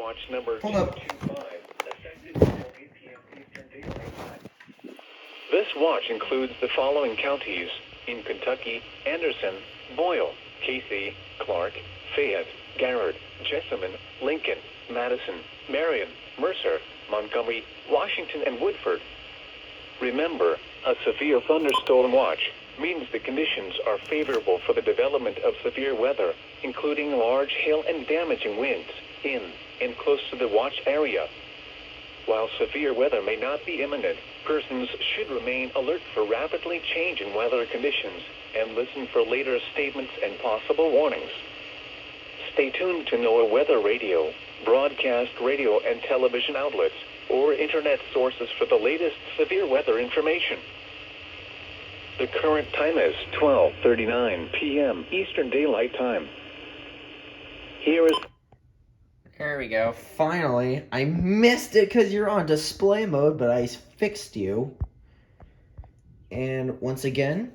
Watch number Hold up. 225, effective until 8 p.m. Eastern Daylight Time. This watch includes the following counties in Kentucky: Anderson, Boyle, Casey, Clark, Fayette, Garrard, Jessamine, Lincoln, Madison, Marion, Mercer, Montgomery, Washington, and Woodford. Remember, a severe thunderstorm watch means the conditions are favorable for the development of severe weather, including large hail and damaging winds in and close to the watch area. While severe weather may not be imminent, persons should remain alert for rapidly changing weather conditions and listen for later statements and possible warnings. Stay tuned to NOAA Weather Radio, broadcast radio and television outlets, or internet sources for the latest severe weather information. The current time is 12:39 p.m. Eastern Daylight Time. Here is... There we go. Finally, I missed it because you're on display mode, but I fixed you. And once again,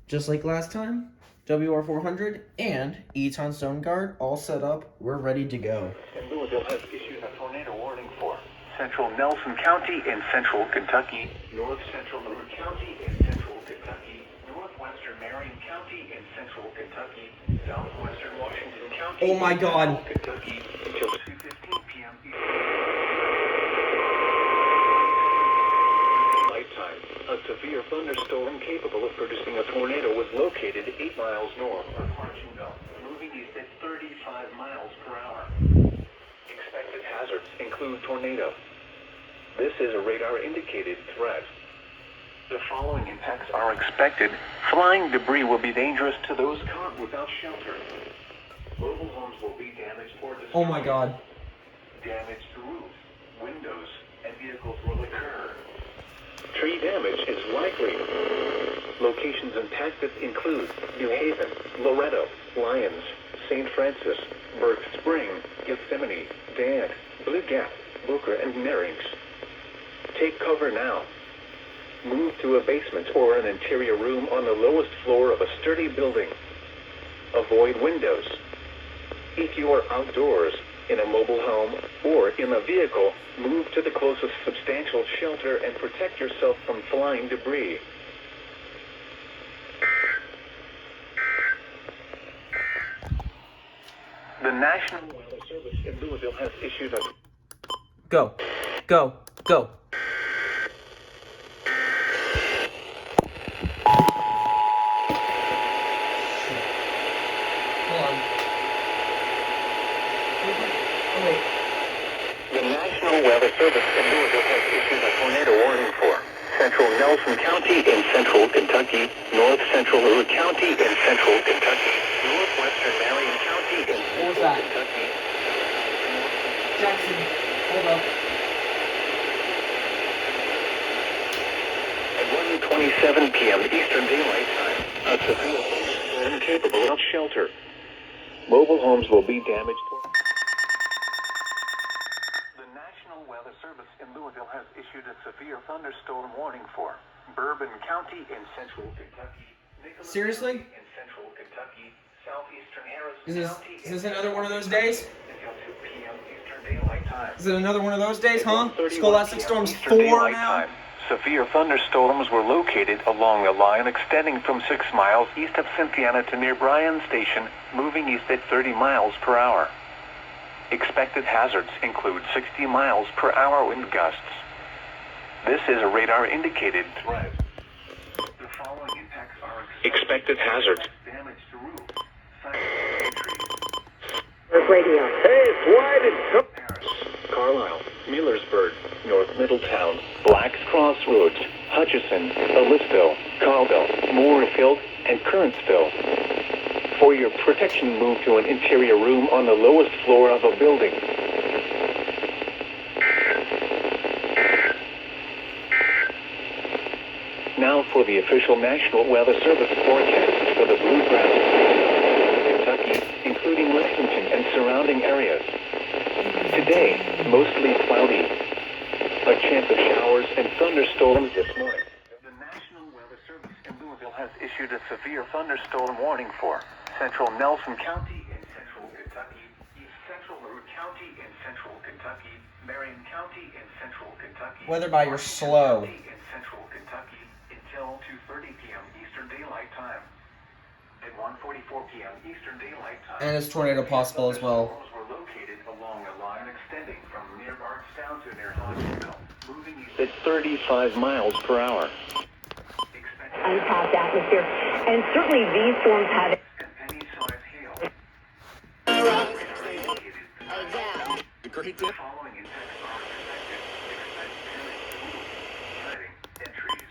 just like last time, WR400 and Eton Stone Guard all set up. We're ready to go. And Louisville has issued a tornado warning for central Nelson County in central Kentucky, north central Monroe County in central Kentucky, northwestern Marion County in central Kentucky, southwestern Washington County. Oh my God. Kentucky until 2:15 p.m. Nighttime. A severe thunderstorm capable of producing a tornado was located 8 miles north of Hartsonville, moving east at 35 miles per hour. Expected hazards include tornado. This is a radar-indicated threat. The following impacts are expected. Flying debris will be dangerous to those caught without shelter. Mobile homes will be damaged or destroyed. Oh my God. Damage to roofs, windows, and vehicles will occur. Tree damage is likely. Locations impacted include New Haven, Loretto, Lyons, St. Francis, Burke Spring, Gethsemane, Dant, Blue Gap, Booker, and Merrings. Take cover now. Move to a basement or an interior room on the lowest floor of a sturdy building. Avoid windows. If you are outdoors, in a mobile home, or in a vehicle, move to the closest substantial shelter and protect yourself from flying debris. The National Weather Service in Louisville has issued a... Go. Go. Go. The National Weather Service in Louisville has issued a tornado warning for central Nelson County in central Kentucky, north central Monroe County in central Kentucky, northwestern Marion County in central Kentucky. Jackson, hold up. At 1:27 p.m. Eastern Daylight Time, a severe thunderstorm capable of shelter. Mobile homes will be damaged. The National Weather Service in Louisville has issued a severe thunderstorm warning for Bourbon County in central Kentucky. Nicholas Seriously? County in central Kentucky, southeastern Harrison Is County. this another one of those days? Until 2 p.m. Eastern Daylight Time. Is it another one of those days, huh? 1:31 Scholastic p.m. Storms Eastern 4 Daylight now? Time. Severe thunderstorms were located along a line extending from 6 miles east of Cynthiana to near Bryan Station, moving east at 30 miles per hour. Expected hazards include 60 miles per hour wind gusts. This is a radar-indicated threat. The following impacts are expected hazards. Damage to roofs, Radio. Hey, it's White and Paris, Carlisle, Millersburg, North Middletown, Black's Crossroads, Hutchison, Ellisville, Carlville, Moorefield, and Currentsville. For your protection, move to an interior room on the lowest floor of a building. Now for the official National Weather Service forecast for the Bluegrass Kentucky, including Lexington and surrounding areas. Today, mostly cloudy. A chance of showers and thunderstorms this morning. The National Weather Service in Louisville has issued a severe thunderstorm warning for central Nelson County in central Kentucky, east central Monroe County County in central Kentucky, Marion County in central Kentucky. Weather by you're slow. County in central Kentucky until 2:30 p.m. Eastern Daylight Time. At 1:44 p.m. Eastern Daylight Time. And it's tornado possible as well. Storms were located along a line extending from near Bardstown to near Hodgsville, moving east at 35 miles per hour. Untapped atmosphere, and certainly these storms have Penny-sized hail. Great tip. Following impacts are expected. Expect damage to roof, siding, and trees.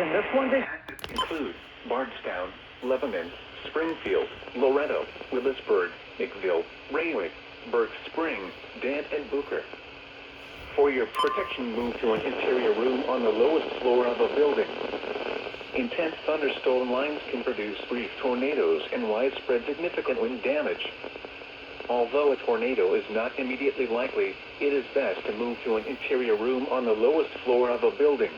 region. This one Impacted include Bardstown, Lebanon, Springfield, Loretto, Willisburg, McVille, Raywick, Burke Spring, Dant, and Booker. For your protection, move to an interior room on the lowest floor of a building. Intense thunderstorm lines can produce brief tornadoes and widespread significant wind damage. Although a tornado is not immediately likely, it is best to move to an interior room on the lowest floor of a building.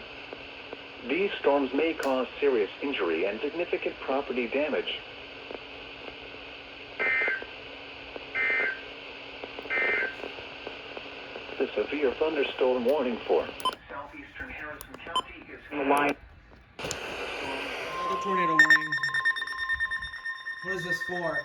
These storms may cause serious injury and significant property damage. The severe thunderstorm warning for southeastern Harrison County is in the line. Another tornado warning. What is this for?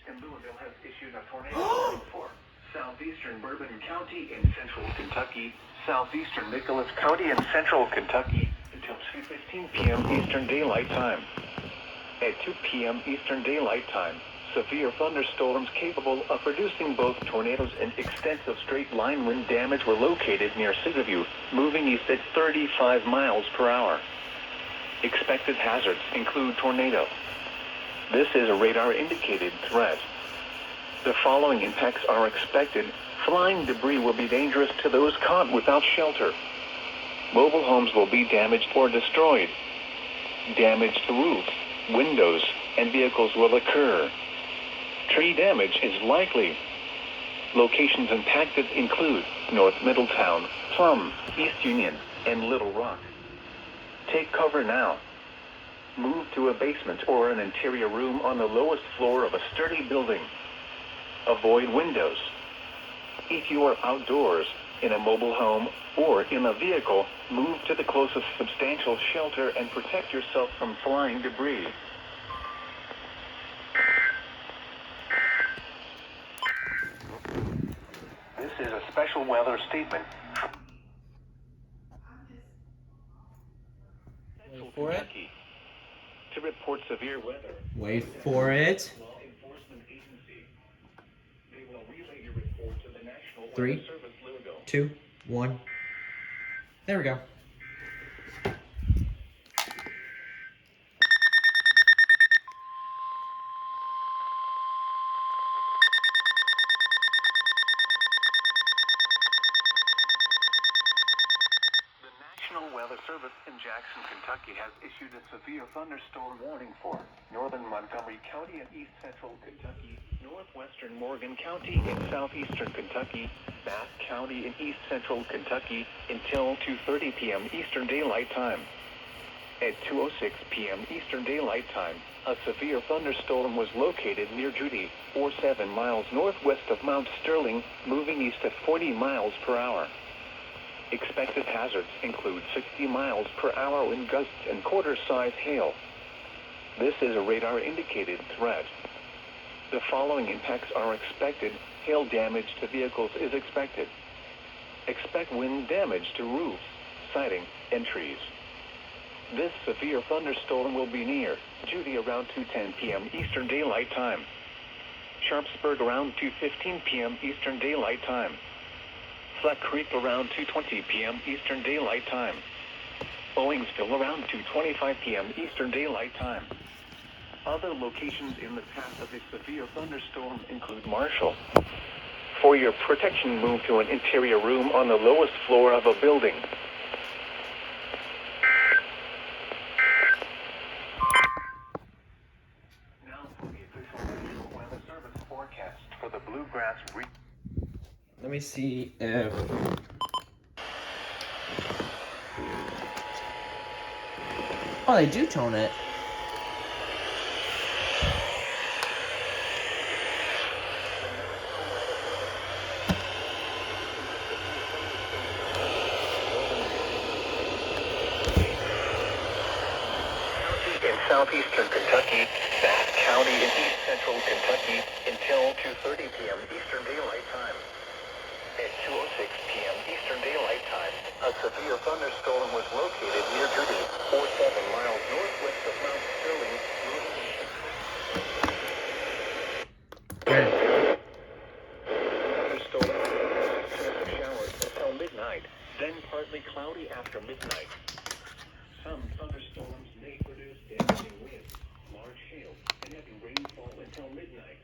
In Louisville has issued a tornado warning for southeastern Bourbon County in central Kentucky, southeastern Nicholas County in central Kentucky until 2:15 p.m. Eastern Daylight Time. At 2 p.m. Eastern Daylight Time, severe thunderstorms capable of producing both tornadoes and extensive straight-line wind damage were located near Cityview, moving east at 35 miles per hour. Expected hazards include tornado. This is a radar-indicated threat. The following impacts are expected. Flying debris will be dangerous to those caught without shelter. Mobile homes will be damaged or destroyed. Damage to roofs, windows, and vehicles will occur. Tree damage is likely. Locations impacted include North Middletown, Plum, East Union, and Little Rock. Take cover now. Move to a basement or an interior room on the lowest floor of a sturdy building. Avoid windows. If you are outdoors, in a mobile home, or in a vehicle, move to the closest substantial shelter and protect yourself from flying debris. This is a special weather statement. Wait for it. To report severe weather. Wait for it. Law enforcement agency. They will relay your report to the National 3, Weather Service logo. 2, 1. There we go. The National Weather Service in Jackson, Kentucky has issued a severe thunderstorm warning for northern Montgomery County and east central Kentucky, northwestern Morgan County and southeastern Kentucky, Bath County and east central Kentucky until 2:30 p.m. Eastern Daylight Time. At 2:06 p.m. Eastern Daylight Time, a severe thunderstorm was located near Judy, or 7 miles northwest of Mount Sterling, moving east at 40 miles per hour. Expected hazards include 60 miles per hour wind gusts and quarter-size hail. This is a radar-indicated threat. The following impacts are expected. Hail damage to vehicles is expected. Expect wind damage to roofs, siding, and trees. This severe thunderstorm will be near Judy around 2:10 p.m. Eastern Daylight Time. Sharpsburg around 2:15 p.m. Eastern Daylight Time. Flat Creek around 2:20 p.m. Eastern Daylight Time. Owingsville around 2:25 p.m. Eastern Daylight Time. Other locations in the path of a severe thunderstorm include Marshall. For your protection, move to an interior room on the lowest floor of a building. Now for the official National Weather Service forecast for the Bluegrass region. Let me see if... Oh, they do tone it. cloudy in east central Kentucky until 2:30 p.m. Eastern Daylight Time. At 2:06 p.m. Eastern Daylight Time, a severe thunderstorm was located near Judy, 47 miles northwest of Mount Sterling. Thunderstorm with showers until midnight, then partly cloudy after midnight. Some thunderstorms may produce damaging winds, large hail, and heavy rainfall until midnight.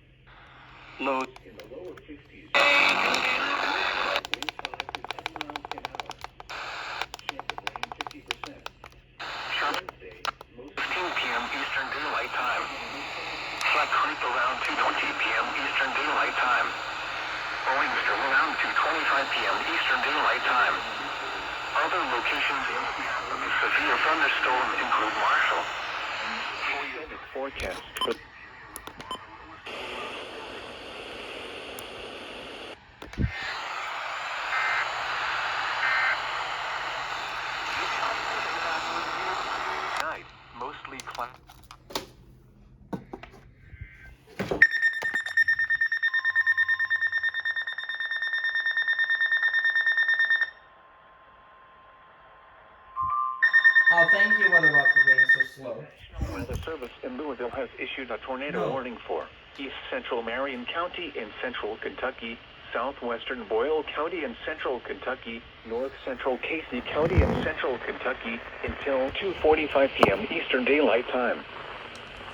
Lows in the lower 50s. Wind 5 to 10 miles an hour. Chance of rain 50%. Wednesday, most 15 p.m. Eastern Daylight Time. Flat creep around 2:20 p.m. Eastern Daylight Time. Blowing storm around 2:25 p.m. Eastern Daylight Time. Other locations in the severe thunderstorm include Marshall. Forecast for night, mostly cloudy. Oh, thank you, Weatherbox, for being so slow. National Weather Service in Louisville has issued a tornado warning for east central Marion County in central Kentucky, southwestern Boyle County in central Kentucky, north central Casey County in central Kentucky until 2:45 p.m. Eastern Daylight Time.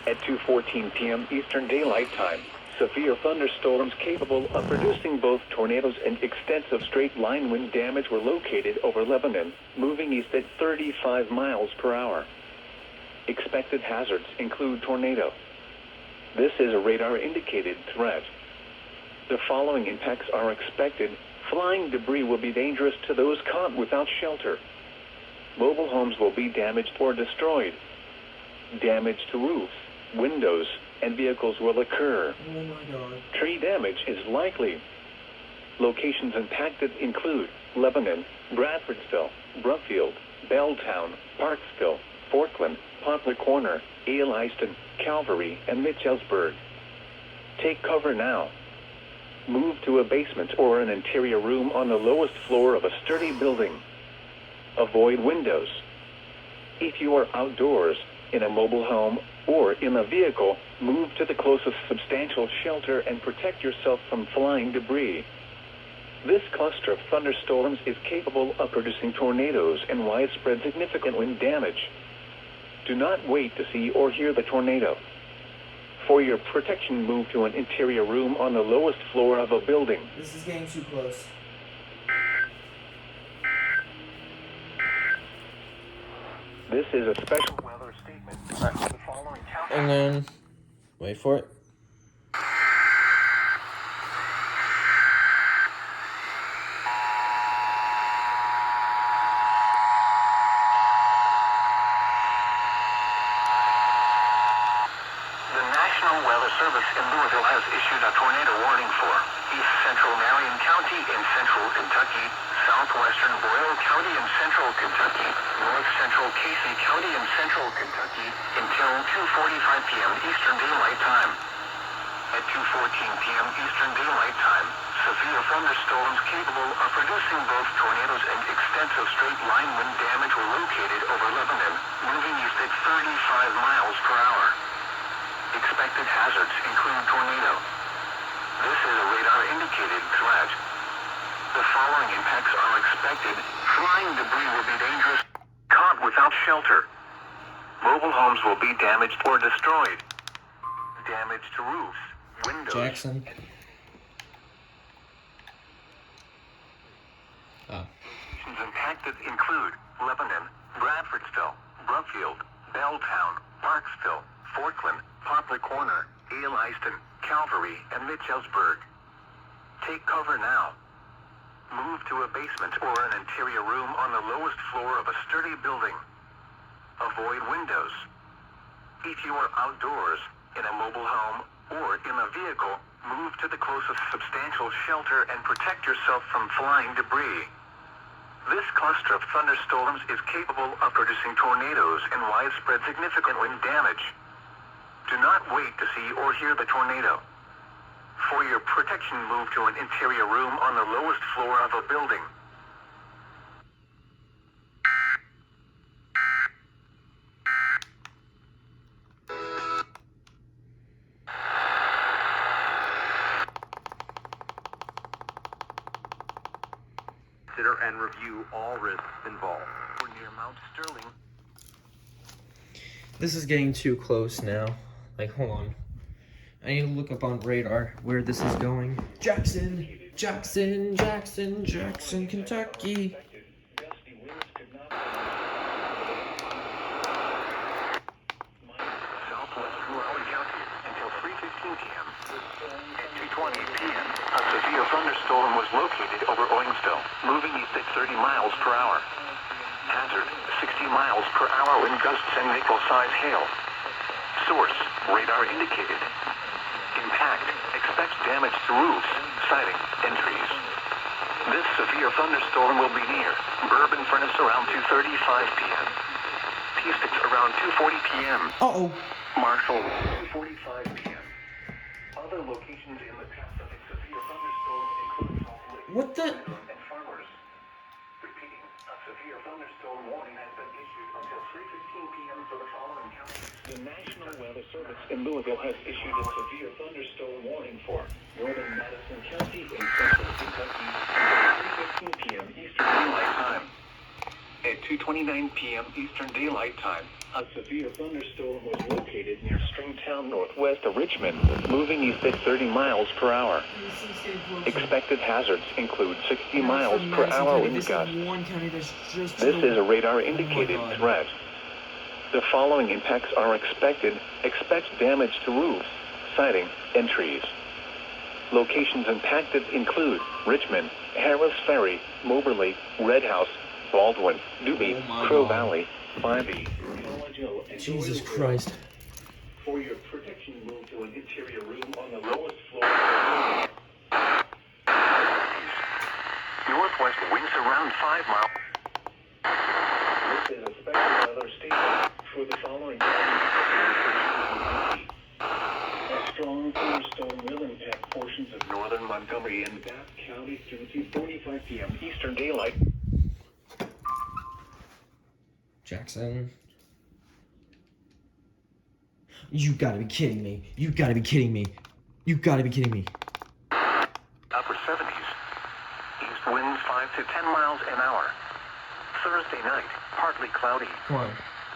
At 2:14 p.m. Eastern Daylight Time, severe thunderstorms capable of producing both tornadoes and extensive straight-line wind damage were located over Lebanon, moving east at 35 miles per hour. Expected hazards include tornado. This is a radar-indicated threat. The following impacts are expected. Flying debris will be dangerous to those caught without shelter. Mobile homes will be damaged or destroyed. Damage to roofs, windows, and vehicles will occur. Oh my god. Tree damage is likely. Locations impacted include Lebanon, Bradfordsville, Bruffield, Belltown, Parksville, Forkland, Poplar Corner, Easton, Calvary, and Mitchellsburg. Take cover now. Move to a basement or an interior room on the lowest floor of a sturdy building. Avoid windows. If you are outdoors, in a mobile home, or in a vehicle, move to the closest substantial shelter and protect yourself from flying debris. This cluster of thunderstorms is capable of producing tornadoes and widespread significant wind damage. Do not wait to see or hear the tornado. For your protection, move to an interior room on the lowest floor of a building. This is getting too close. This is a special weather statement. The following And then, wait for it. The National Weather Service in Louisville has issued a tornado warning for east central Marion County in central Kentucky, southwestern Boyle County in central Kentucky, north central Casey County in central Kentucky until 2:45 p.m. Eastern Daylight Time. At 2:14 p.m. Eastern Daylight Time, severe thunderstorms capable of producing both tornadoes and extensive straight-line wind damage were located over Lebanon, moving east at 35 miles per hour. Expected hazards include tornado. This is a radar-indicated threat. The following impacts are expected. Flying debris will be dangerous. Caught without shelter. Mobile homes will be damaged or destroyed. Damage to roofs, windows. Jackson. Locations impacted include Lebanon, Bradfordsville, Bruffield, Belltown, Parksville, Forkland, Poplar Corner, Easton, Calvary, and Mitchellsburg. Take cover now. Move to a basement or an interior room on the lowest floor of a sturdy building. Avoid windows. If you are outdoors, in a mobile home, or in a vehicle, move to the closest substantial shelter and protect yourself from flying debris. This cluster of thunderstorms is capable of producing tornadoes and widespread significant wind damage. Do not wait to see or hear the tornado. For your protection, move to an interior room on the lowest floor of a building. Consider and review all risks involved. We're near Mount Sterling. This is getting too close now. Like, hold on. I need to look up on radar where this is going. Jackson, Jackson, Jackson, Jackson, Kentucky. Southwest Raleight County until 3:15 p.m. At 2:20 p.m., a severe thunderstorm was located over Owensville, moving east at 30 miles per hour. Hazard, 60 miles per hour wind gusts and nickel-size hail. Source, radar indicated. Impact, expect damage to roofs, siding, and trees. This severe thunderstorm will be near Bourbon Furnace around 2:35 p.m. P6 around 2:40 p.m. Uh-oh. Marshall, 2:45 p.m. Other locations in the path of a severe thunderstorm include Salt Lake, What the? and Farmers. Repeating, a severe thunderstorm warning has been issued until 3:15 p.m. for the following counties. The National Weather Service in Louisville has issued a severe thunderstorm warning for northern Madison County in central Kentucky until 3:15 p.m. Eastern Daylight Time. At 2:29 p.m. Eastern Daylight Time, a severe thunderstorm was located near Stringtown, northwest of Richmond, moving east at 30 miles per hour. Expected hazards include 60 miles per hour wind gusts. This is a radar indicated threat. The following impacts are expected. Expect damage to roofs, siding, and trees. Locations impacted include Richmond, Harris Ferry, Moberly, Red House, Baldwin, Doobie, Crow Valley, 5E, College Hill, and Jesus Doylestown. Christ. For your protection, move to an interior room on the lowest floor of the building. Northwest winds around 5 miles. This is a special weather statement for the following counties. A strong thunderstorm will impact portions of northern Montgomery and Bath County through 2:45 p.m. Eastern Daylight. Jackson. You gotta be kidding me. You gotta be kidding me. You gotta be kidding me. Upper 70s. East winds 5 to 10 miles an hour. Thursday night, partly cloudy. Come on.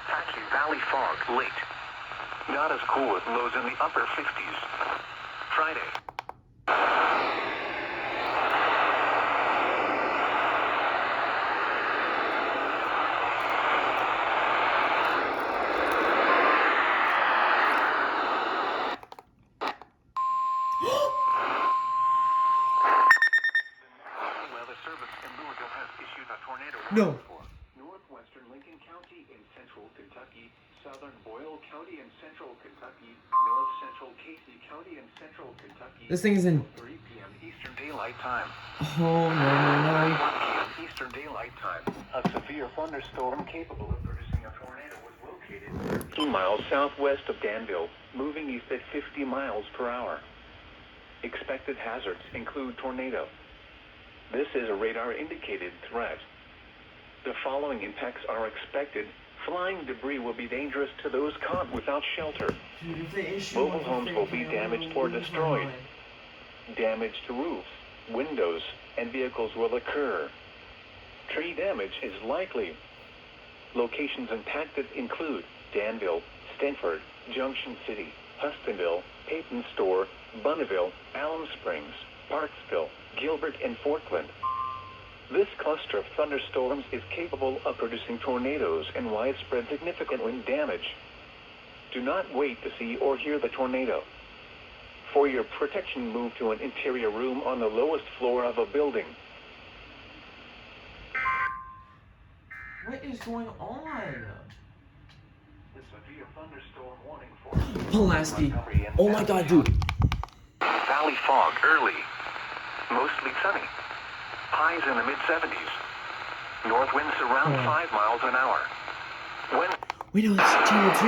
Patchy valley fog late. Not as cool with lows in the upper 50s. Friday. No. Northwestern Lincoln County in central Kentucky, southern Boyle County in central Kentucky, north central Casey County in central Kentucky. This thing is in 3 p.m. Eastern Daylight Time. Oh, no. 1 p.m. Eastern Daylight Time. A severe thunderstorm capable of producing a tornado was located 13 miles southwest of Danville, moving east at 50 miles per hour. Expected hazards include tornado. This is a radar indicated threat. The following impacts are expected. Flying debris will be dangerous to those caught without shelter. Mobile homes will be damaged or destroyed. Damage to roofs, windows, and vehicles will occur. Tree damage is likely. Locations impacted include Danville, Stanford, Junction City, Hustonville, Peyton Store, Bonneville, Alum Springs, Parksville, Gilbert, and Forkland. This cluster of thunderstorms is capable of producing tornadoes and widespread significant wind damage. Do not wait to see or hear the tornado. For your protection, move to an interior room on the lowest floor of a building. What is going on? This would be a thunderstorm warning for Pulaski. Oh my god, dude. Valley fog early. Mostly sunny. Highs in the mid-70s. North winds around 5 miles an hour. When Wait, no, it's channel 2.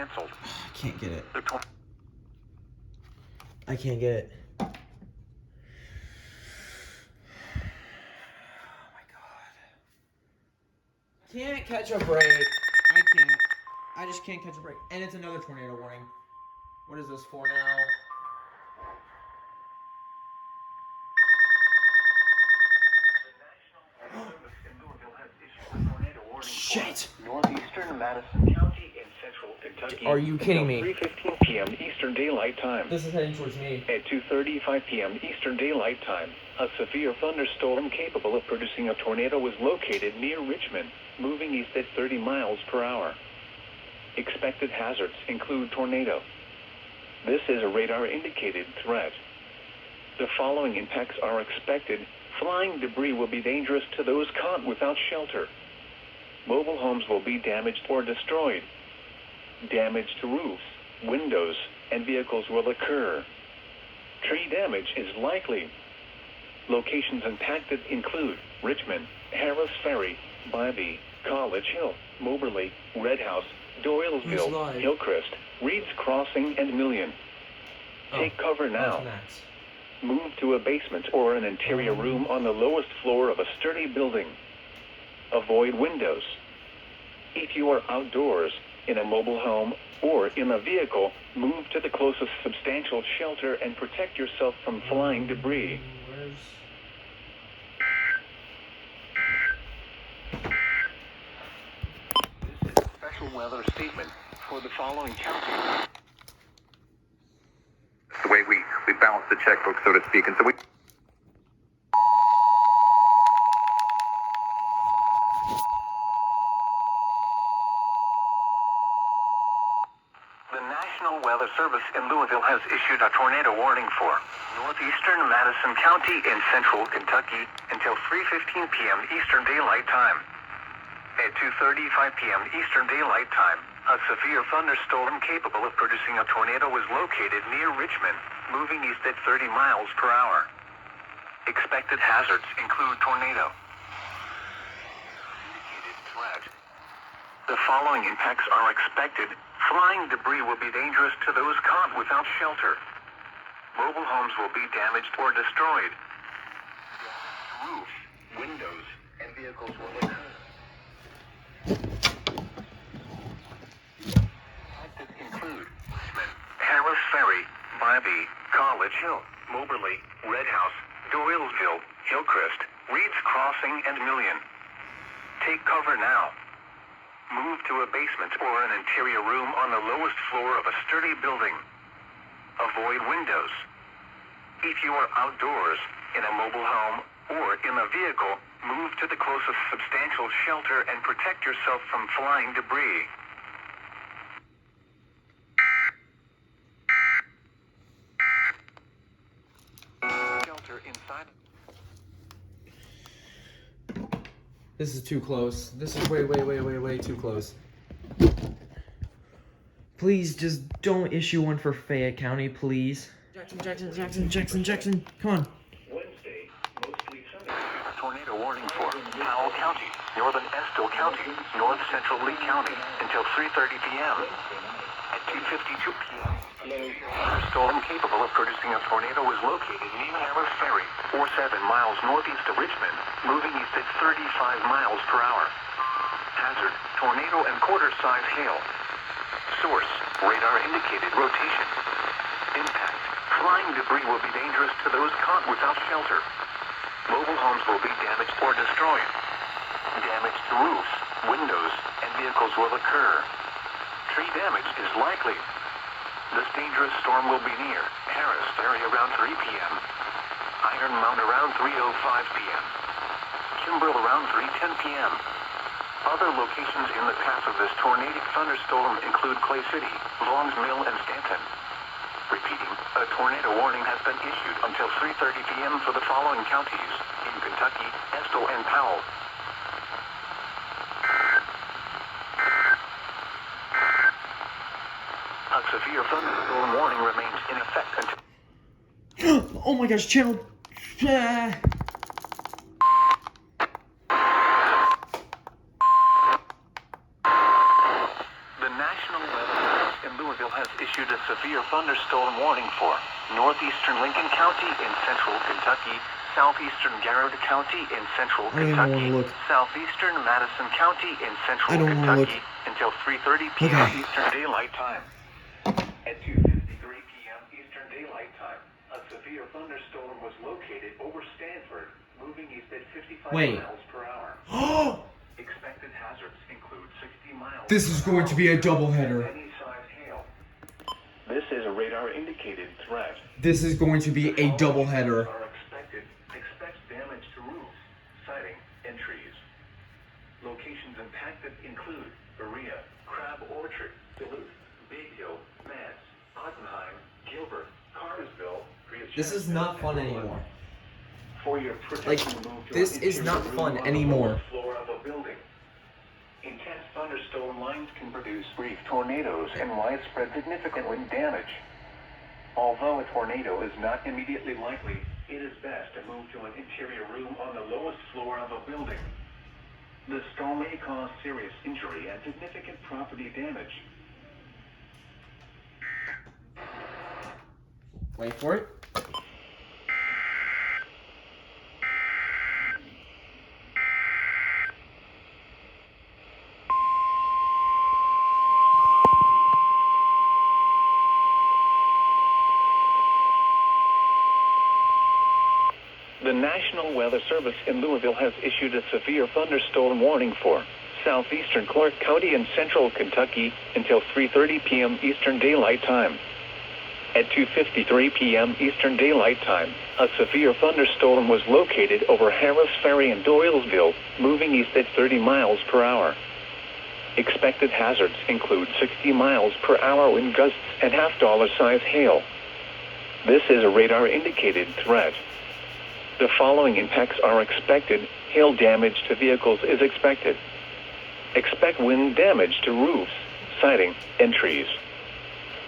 canceled. I can't get it. The I can't get it. Oh my god. Can't catch a break. I can't. I just can't catch a break. And it's another tornado warning. What is this for now? Shit! Northeastern Madison County in central Kentucky. Are you kidding me? 3:15 p.m. Eastern Daylight Time. This is heading towards me. At 2:35 p.m. Eastern Daylight Time, a severe thunderstorm capable of producing a tornado was located near Richmond, moving east at 30 miles per hour. Expected hazards include tornado. This is a radar-indicated threat. The following impacts are expected. Flying debris will be dangerous to those caught without shelter. Mobile homes will be damaged or destroyed. Damage to roofs, windows, and vehicles will occur. Tree damage is likely. Locations impacted include Richmond, Harris Ferry, Bybee, College Hill, Moberly, Red House, Doylesville, Hillcrest, Reed's Crossing, and Million. Take cover now. Move to a basement or an interior room on the lowest floor of a sturdy building. Avoid windows. If you are outdoors, in a mobile home, or in a vehicle, move to the closest substantial shelter and protect yourself from flying debris. This is a special weather statement for the following counties. the way we balance the checkbook, so to speak. And so we... The National Weather Service in Louisville has issued a tornado warning for northeastern Madison County in central Kentucky until 3:15 p.m. Eastern Daylight Time. At 2:35 p.m. Eastern Daylight Time, a severe thunderstorm capable of producing a tornado was located near Richmond, moving east at 30 miles per hour. Expected hazards include tornado. Indicated threat. The following impacts are expected. Flying debris will be dangerous to those caught without shelter. Mobile homes will be damaged or destroyed. Roofs, windows, and vehicles will occur. Impacted include Harris Ferry, Bybee, College Hill, Moberly, Red House, Doylesville, Hillcrest, Reed's Crossing, and Million. Take cover now. Move to a basement or an interior room on the lowest floor of a sturdy building. Avoid windows. If you are outdoors, in a mobile home, or in a vehicle, move to the closest substantial shelter and protect yourself from flying debris. Shelter inside. This is too close. This is way too close. Please just don't issue one for Fayette County, please. Jackson. Come on. Wednesday, mostly sunny. Tornado warning for Powell County, northern Estill County, north central Lee County until 3:30 p.m. At 2:52 p.m. A storm capable of producing a tornado was located near Harris Ferry, 47 miles northeast of Richmond, moving east at 35 miles per hour. Hazard, tornado and quarter-size hail. Source, radar-indicated rotation. Impact, flying debris will be dangerous to those caught without shelter. Mobile homes will be damaged or destroyed. Damage to roofs, windows, and vehicles will occur. Tree damage is likely. This dangerous storm will be near Harris Ferry around 3 p.m. Iron Mound around 3:05 p.m. Kimbrell around 3:10 p.m. Other locations in the path of this tornadic thunderstorm include Clay City, Vaughn's Mill, and Stanton. Repeating, a tornado warning has been issued until 3:30 p.m. for the following counties in Kentucky, Estill, and Powell. A severe thunderstorm warning remains in effect until... Oh my gosh, channel... The National Weather issued a severe thunderstorm warning for northeastern Lincoln County in central Kentucky, southeastern Garrett County in central I don't even wanna Kentucky, look. southeastern Madison County in central I don't wanna look. Kentucky until 3:30 p.m. Okay. Eastern Daylight Time. At 2:53 p.m. Eastern Daylight Time, a severe thunderstorm was located over Stanford, moving east at 55 Wait. miles per hour. Expected hazards include 60 miles. This is going to be a doubleheader. Any size hail. This is a radar-indicated threat. This is going to be a doubleheader. Are expected. Expect damage to roofs, siding, and trees. Locations impacted include Berea, Crab Orchard, Duluth, Big Hill, Mass, Ottenheim, Gilbert, Cartersville. This is not fun anymore. For your protection, move to this an is interior not room fun on the anymore. lowest floor of a building. Intense thunderstorm lines can produce brief tornadoes and widespread significant wind damage. Although a tornado is not immediately likely, it is best to move to an interior room on the lowest floor of a building. The storm may cause serious injury and significant property damage. Wait for it. The National Weather Service in Louisville has issued a severe thunderstorm warning for southeastern Clark County and central Kentucky until 3:30 p.m. Eastern Daylight Time. At 2:53 p.m. Eastern Daylight Time, a severe thunderstorm was located over Harris Ferry and Doylesville, moving east at 30 miles per hour. Expected hazards include 60 miles per hour wind gusts and half-dollar-size hail. This is a radar-indicated threat. The following impacts are expected. Hail damage to vehicles is expected. Expect wind damage to roofs, siding, and trees.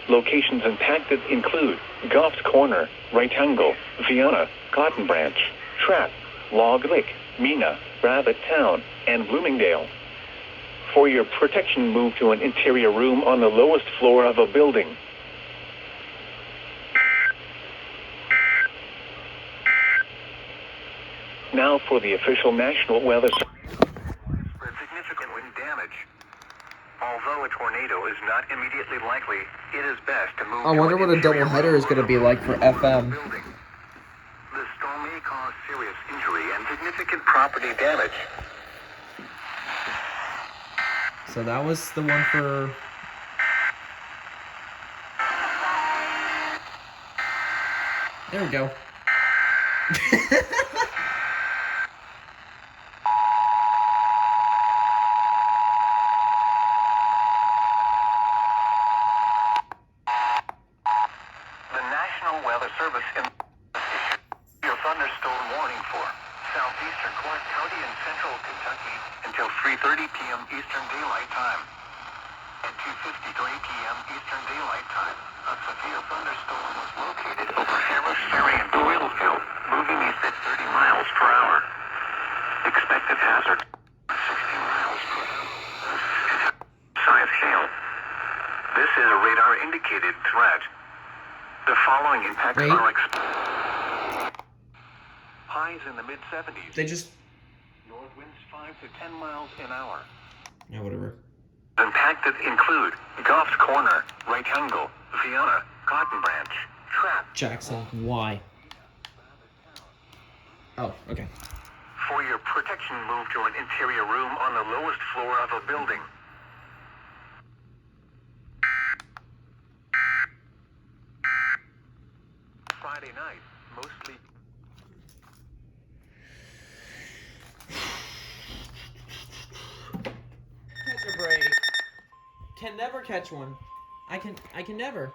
Locations impacted include Goff's Corner, Right Angle, Vienna, Cotton Branch, Trapp, Log Lake, Mina, Rabbit Town, and Bloomingdale. For your protection, move to an interior room on the lowest floor of a building. Now for the official National Weather Service. Widespread significant wind damage. Although a tornado is not immediately likely, it is best to move I to wonder an what a interior doubleheader room is going to on be the like for FM. building. The storm may cause serious injury and significant property damage. So that was the one for... There we go. The National Weather Service issued a thunderstorm warning for southeastern Clark County and central Kentucky until 3:30 p.m. Eastern Daylight Time. At 2:53 p.m. Eastern Daylight Time, a severe thunderstorm was located over Harris Ferry and Doylesville, moving east at 30 miles per hour. Expected hazard, 60 miles per hour. Size hail. This is a radar-indicated threat. The following impacts Wait. are expected. Highs in the mid-70s. They just... North winds 5 to 10 miles an hour. Yeah, whatever. Impacted include Goff's Corner, Right Angle, Vienna, Cotton Branch, Trapp. Jackson, why? Oh, okay. For your protection, move to an interior room on the lowest floor of a building. Friday night, mostly... Catch a break. Can never catch one. I can never.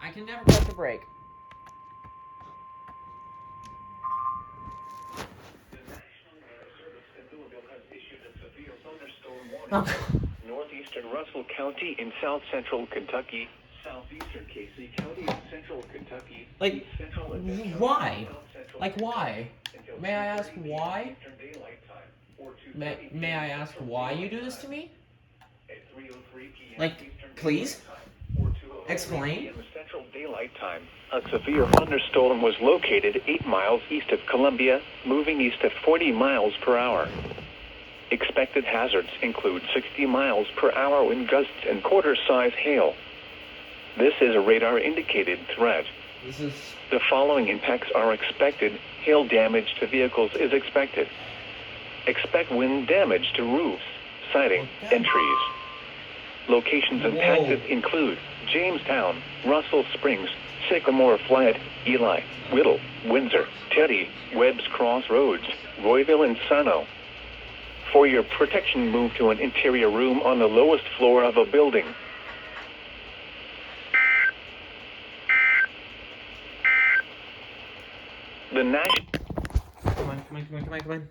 I can never catch a break. The National Weather Service in Louisville has issued a severe thunderstorm warning. Northeastern Russell County in south central Kentucky, southeastern Casey County in central Kentucky, Like, east central and mid-county, why? south central Like, why? until May I ask 2:30 why? Eastern Daylight Time, or 2:30 May I ask why you do this to me? At 3:03 p.m. Like, Eastern please? Daylight Time, or 2:08 Explain. In Central Daylight Time, a severe thunderstorm was located 8 miles east of Columbia, moving east at 40 miles per hour. Expected hazards include 60 miles per hour wind gusts and quarter-size hail. This is a radar-indicated threat. The following impacts are expected. Hail damage to vehicles is expected. Expect wind damage to roofs, siding, and trees. Locations impacted include Jamestown, Russell Springs, Sycamore Flat, Ely, Whittle, Windsor, Teddy, Webb's Crossroads, Royville, and Sano. For your protection, move to an interior room on the lowest floor of a building. The national... Come on.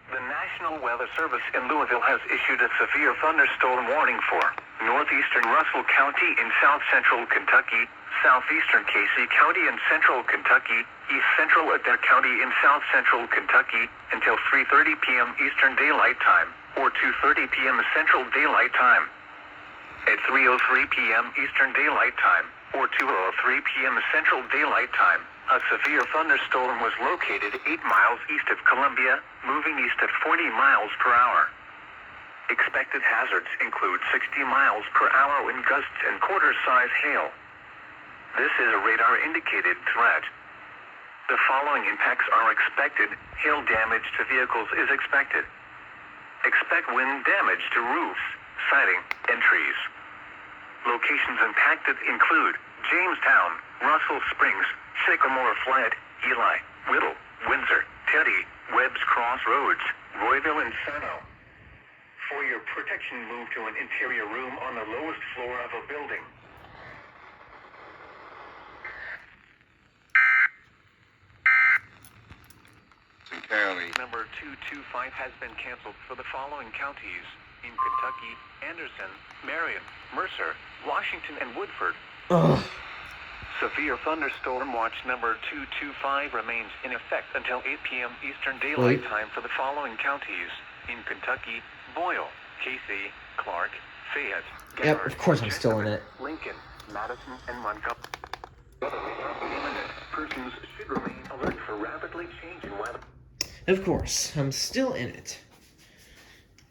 The National Weather Service in Louisville has issued a severe thunderstorm warning for northeastern Russell County in south central Kentucky, southeastern Casey County in central Kentucky, east central Adair County in south central Kentucky until 3:30 p.m. Eastern Daylight Time or 2:30 p.m. Central Daylight Time. At 3:03 p.m. Eastern Daylight Time or 2:03 p.m. Central Daylight Time, a severe thunderstorm was located 8 miles east of Columbia, moving east at 40 miles per hour. Expected hazards include 60 miles per hour wind gusts and quarter-size hail. This is a radar-indicated threat. The following impacts are expected. Hail damage to vehicles is expected. Expect wind damage to roofs, siding, and trees. Locations impacted include Jamestown, Russell Springs, Sycamore Flat, Ely, Whittle, Windsor, Teddy, Webb's Crossroads, Royville, and Sano. For your protection, move to an interior room on the lowest floor of a building. County. Number 225 has been canceled for the following counties in Kentucky: Anderson, Marion, Mercer, Washington, and Woodford. Ugh. Severe thunderstorm watch number 225 remains in effect until 8 p.m. Eastern Daylight Time for the following counties in Kentucky: Boyle, Casey, Clark, Fayette, Yep, Garrett, of course I'm still in it. Lincoln, Madison, and Montgomery. Weather may not be imminent. Persons should remain alert for rapidly changing weather. Of course, I'm still in it.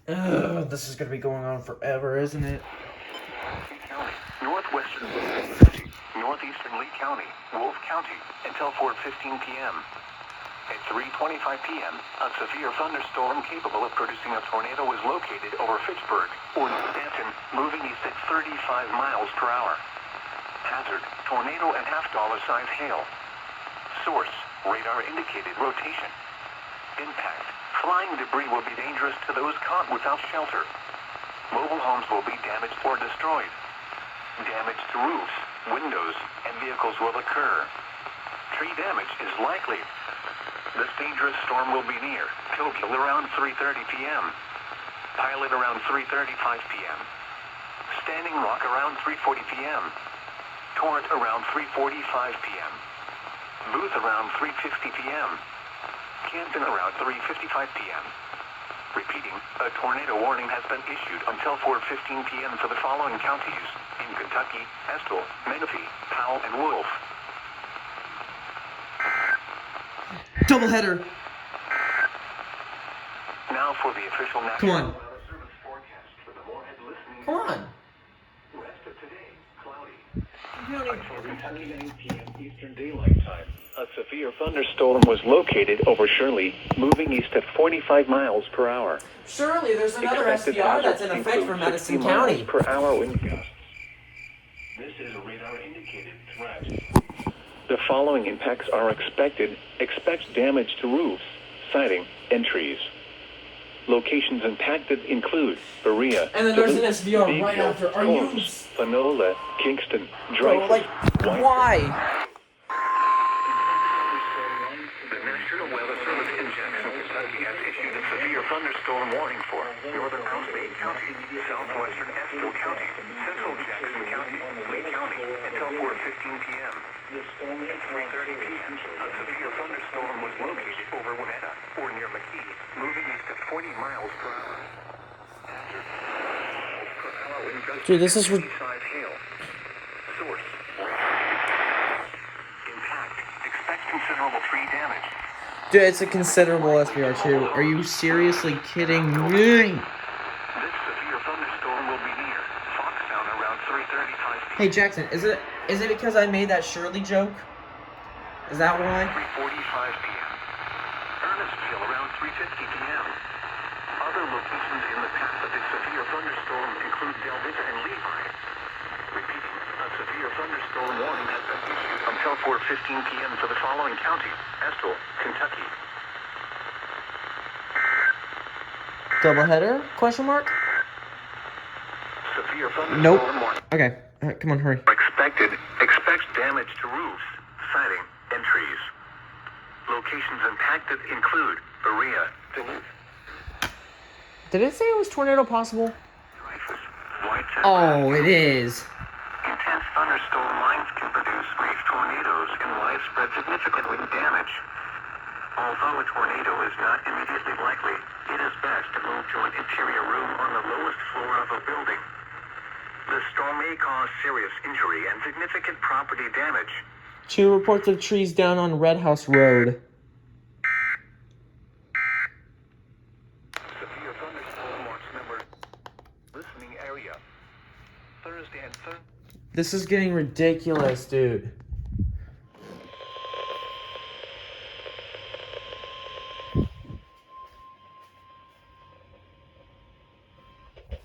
This is gonna be going on forever, isn't it? County, northwestern County, northeastern Lee County, Wolfe County, until 4:15 p.m. At 3:25 p.m., a severe thunderstorm capable of producing a tornado was located over Fitchburg, or Stanton, moving east at 35 miles per hour. Hazard, tornado and half-dollar size hail. Source, radar-indicated rotation. Impact, flying debris will be dangerous to those caught without shelter. Mobile homes will be damaged or destroyed. Damage to roofs, windows, and vehicles will occur. Tree damage is likely. This dangerous storm will be near Coquille around 3:30 p.m. Pilot around 3:35 p.m. Standing Rock around 3:40 p.m. Torrent around 3:45 p.m. Booth around 3:50 p.m. Canton around 3:55 p.m. Repeating, a tornado warning has been issued until 4:15 p.m. for the following counties in Kentucky: Estill, Menifee, Powell, and Wolfe. Doubleheader. Now for the official Come National on. Weather Service forecast for the Moorhead listening. Come on. Rest of today, cloudy. Until 10 p.m. Eastern Daylight Time, a severe thunderstorm was located over Shirley, moving east at 45 miles per hour. Surely there's another Expected SPR that's hazards in effect for include Madison 60 miles County. per hour wind gusts. This is a radar-indicated threat. The following impacts are expected. Expect damage to roofs, siding, and trees. Locations impacted include Berea, And then there's an Duluth, SVR right Meadville, after. Are you... Holmes, Panola, Kingston, Bro, Dreyfus, like, White- why? The National Weather Service in Jackson, Kentucky has issued a severe thunderstorm thunderstorm warning for northern Alameda County, southwestern Estill County, central Jackson County, Lee County, until 4:15 p.m. At 3:30 p.m., a severe thunderstorm was located over Winetta or near McKee, moving east at 40 miles per hour. Hazard. Per hour wind gusts Dude, this is and size hail. Source. Impact. Expect considerable tree damage. Dude, it's a considerable SBR2. Are you seriously kidding me? This severe thunderstorm will be near Foxtown around 3:35 p.m. Hey Jackson, is it because I made that Shirley joke? Is that why? 3:45 p.m. Ernestville around 3:50 p.m. Other locations in the path of a severe thunderstorm include Delvita and Levi. Repeating, a severe thunderstorm warning has been issued until 4:15 p.m. for the following county: Estill, Kentucky. Doubleheader? Question mark? Severe thunderstorm Nope. warning. Okay, come on, hurry. Expects damage to roofs, siding, and trees. Locations impacted include Berea, Duluth, Did it say it was tornado possible? Dreyfus, Whiteside. Oh, it is. Intense thunderstorm lines can produce brief tornadoes and widespread significant wind damage. Although a tornado is not immediately likely, it is best to move to an interior room on the lowest floor of a building. The storm may cause serious injury and significant property damage. 2 reports of trees down on Red House Road. Severe thunderstorm watch number. Listening area. Thursday and Thursday. This is getting ridiculous, dude.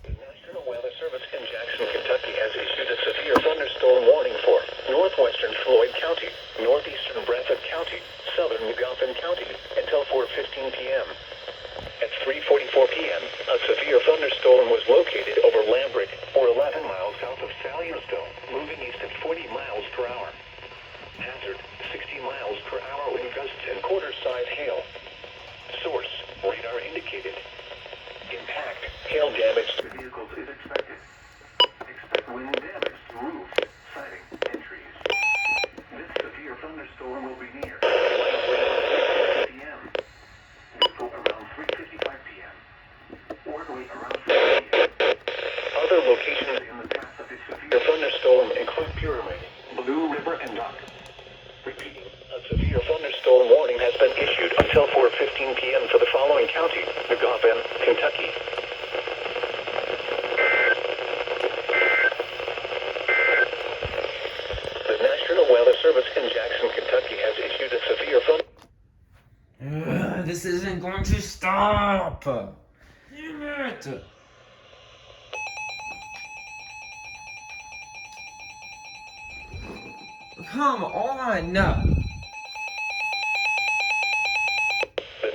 The National Weather Service in Jackson, Kentucky has issued a severe thunderstorm warning for northwestern Floyd County, northeastern Bradford County, southern Goffin County until 4:15 p.m. At 3:44 p.m., a severe thunderstorm was located over Lambrick, or 11 miles south of Salyerstone, moving east at 40 miles per hour. Hazard, 60 miles per hour wind gusts and quarter-size hail. Source, radar indicated. Impact, hail damage to vehicles is expected. Expect wind damage to roofs, siding, and trees. This severe thunderstorm will be near light wind at 6 p.m. Neutral around 3:55 p.m. Orderly around 4 p.m. Other locations in the path of a severe thunderstorm include Pyramid, Blue River, and Dock. Repeating, a severe thunderstorm warning has been issued until 4:15 p.m. for the following county: Goffin, Kentucky. The National Weather Service in Jackson, Kentucky has issued a severe This isn't going to stop. Damn it. Come on. The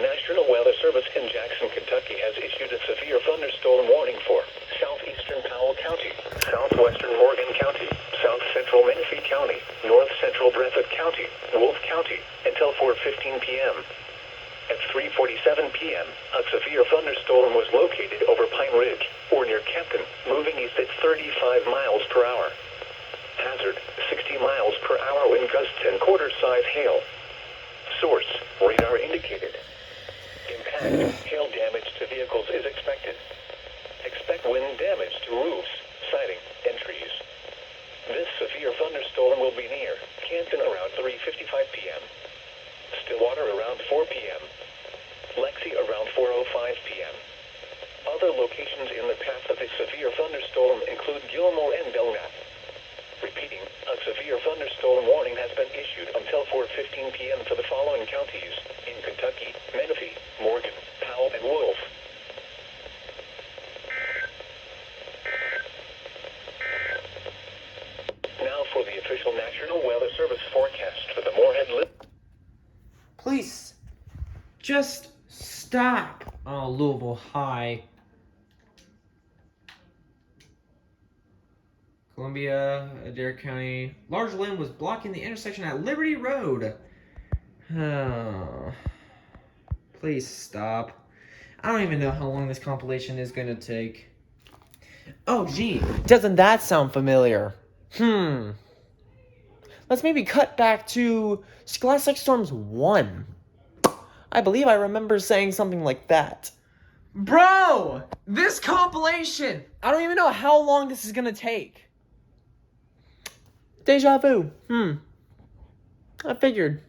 National Weather Service in Jackson, Kentucky has issued a severe thunderstorm warning for southeastern Powell County, southwestern Morgan County, south central Menifee County, north central Bradford County, Wolfe County, until 4:15 p.m. At 3:47 p.m., a severe thunderstorm was located over Pine Ridge, or near Campton, moving east at 35 miles per hour. Hazard, 60 miles per hour wind gusts and quarter-size hail. Source, radar indicated. Impact, hail damage to vehicles is expected. Expect wind damage to roofs, siding, and trees. This severe thunderstorm will be near Canton around 3:55 p.m. Stillwater around 4 p.m. Lexi around 4:05 p.m. Other locations in the path of a severe thunderstorm include Gilmore and Belknap. Repeating, a severe thunderstorm warning has been issued until 4:15 p.m. for the following counties in Kentucky: Menifee, Morgan, Powell, and Wolfe. Now for the official National Weather Service forecast for the Moorhead. Please, just stop. Oh, Louisville High. Columbia, Adair County. Large limb was blocking the intersection at Liberty Road. Oh, please stop. I don't even know how long this compilation is gonna take. Oh, gee, doesn't that sound familiar? Let's maybe cut back to Scholastic Storms 1. I believe I remember saying something like that. Bro! This compilation! I don't even know how long this is gonna take. Deja vu. I figured.